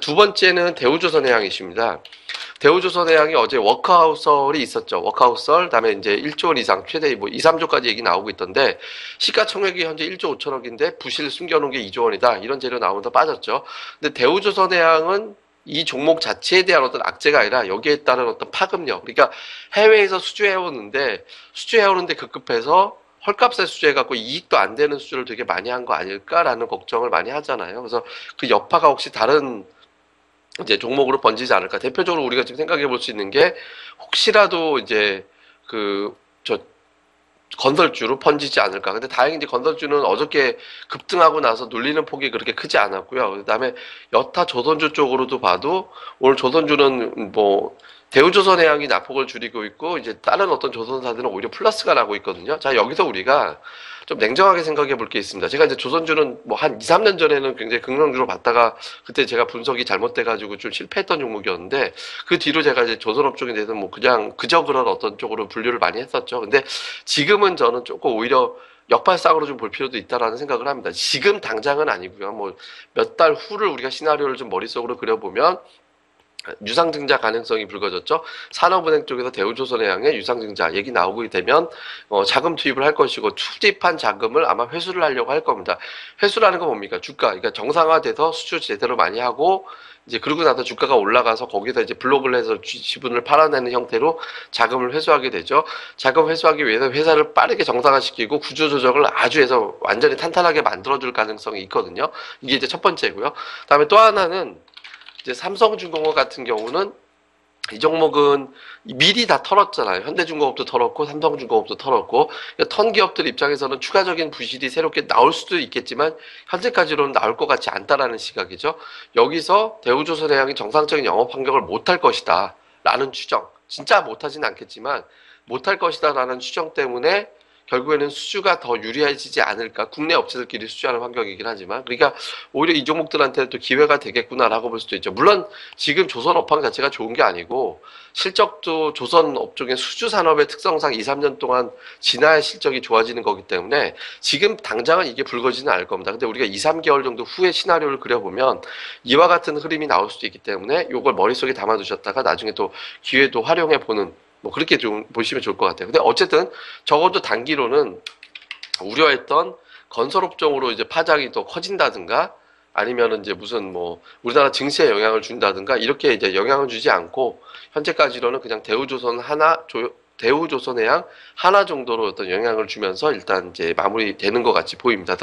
두 번째는 대우조선해양이십니다. 대우조선해양이 어제 워크아웃설이 있었죠. 워크아웃설, 그다음에 이제 1조 원 이상, 최대 뭐 2, 3조까지 얘기 나오고 있던데, 시가총액이 현재 1조 5천억인데 부실 숨겨놓은 게 2조 원이다. 이런 재료 나오면서 빠졌죠. 근데 대우조선해양은 이 종목 자체에 대한 어떤 악재가 아니라 여기에 따른 어떤 파급력. 그러니까 해외에서 수주해오는데 급급해서 헐값에 수주해갖고 이익도 안 되는 수주를 되게 많이 한 거 아닐까라는 걱정을 많이 하잖아요. 그래서 그 여파가 혹시 다른 이제 종목으로 번지지 않을까. 대표적으로 우리가 지금 생각해 볼 수 있는 게 혹시라도 이제 저 건설주로 번지지 않을까. 근데 다행히 이제 건설주는 어저께 급등하고 나서 눌리는 폭이 그렇게 크지 않았고요. 그다음에 여타 조선주 쪽으로도 봐도 오늘 조선주는 뭐 대우조선해양이 낙폭을 줄이고 있고 이제 다른 어떤 조선사들은 오히려 플러스가 나고 있거든요. 자, 여기서 우리가 좀 냉정하게 생각해 볼 게 있습니다. 제가 이제 조선주는 뭐 한 2, 3년 전에는 굉장히 긍정주로 봤다가 그때 제가 분석이 잘못돼가지고 좀 실패했던 종목이었는데 그 뒤로 제가 이제 조선업 쪽에 대해서 뭐 그냥 그저 그런 어떤 쪽으로 분류를 많이 했었죠. 근데 지금은 저는 조금 오히려 역발상으로 좀 볼 필요도 있다라는 생각을 합니다. 지금 당장은 아니고요. 뭐 몇 달 후를 우리가 시나리오를 좀 머릿속으로 그려보면 유상증자 가능성이 불거졌죠. 산업은행 쪽에서 대우조선해양의 유상증자 얘기 나오게 되면 자금 투입을 할 것이고 투입한 자금을 아마 회수를 하려고 할 겁니다. 회수라는 건 뭡니까? 주가. 그러니까 정상화돼서 수주 제대로 많이 하고 이제 그러고 나서 주가가 올라가서 거기서 이제 블록을 해서 지분을 팔아내는 형태로 자금을 회수하게 되죠. 자금 회수하기 위해서 회사를 빠르게 정상화시키고 구조조정을 아주 해서 완전히 탄탄하게 만들어줄 가능성이 있거든요. 이게 이제 첫 번째고요. 그다음에 또 하나는 이제 삼성중공업 같은 경우는 이 종목은 미리 다 털었잖아요. 현대중공업도 털었고 삼성중공업도 털었고 턴 기업들 입장에서는 추가적인 부실이 새롭게 나올 수도 있겠지만 현재까지로는 나올 것 같지 않다라는 시각이죠. 여기서 대우조선해양이 정상적인 영업 환경을 못할 것이다 라는 추정, 진짜 못하진 않겠지만 못할 것이다 라는 추정 때문에 결국에는 수주가 더 유리해지지 않을까. 국내 업체들끼리 수주하는 환경이긴 하지만. 그러니까 오히려 이 종목들한테는 또 기회가 되겠구나라고 볼 수도 있죠. 물론 지금 조선 업황 자체가 좋은 게 아니고 실적도 조선 업종의 수주 산업의 특성상 2, 3년 동안 진화의 실적이 좋아지는 거기 때문에 지금 당장은 이게 불거지는 않을 겁니다. 근데 우리가 2, 3개월 정도 후에 시나리오를 그려보면 이와 같은 흐름이 나올 수도 있기 때문에 이걸 머릿속에 담아두셨다가 나중에 또 기회도 활용해 보는 뭐 그렇게 좀 보시면 좋을 것 같아요. 근데 어쨌든 적어도 단기로는 우려했던 건설업종으로 이제 파장이 또 커진다든가 아니면은 이제 무슨 뭐 우리나라 증시에 영향을 준다든가 이렇게 이제 영향을 주지 않고 현재까지로는 그냥 대우조선해양 하나 정도로 어떤 영향을 주면서 일단 이제 마무리되는 것 같이 보입니다.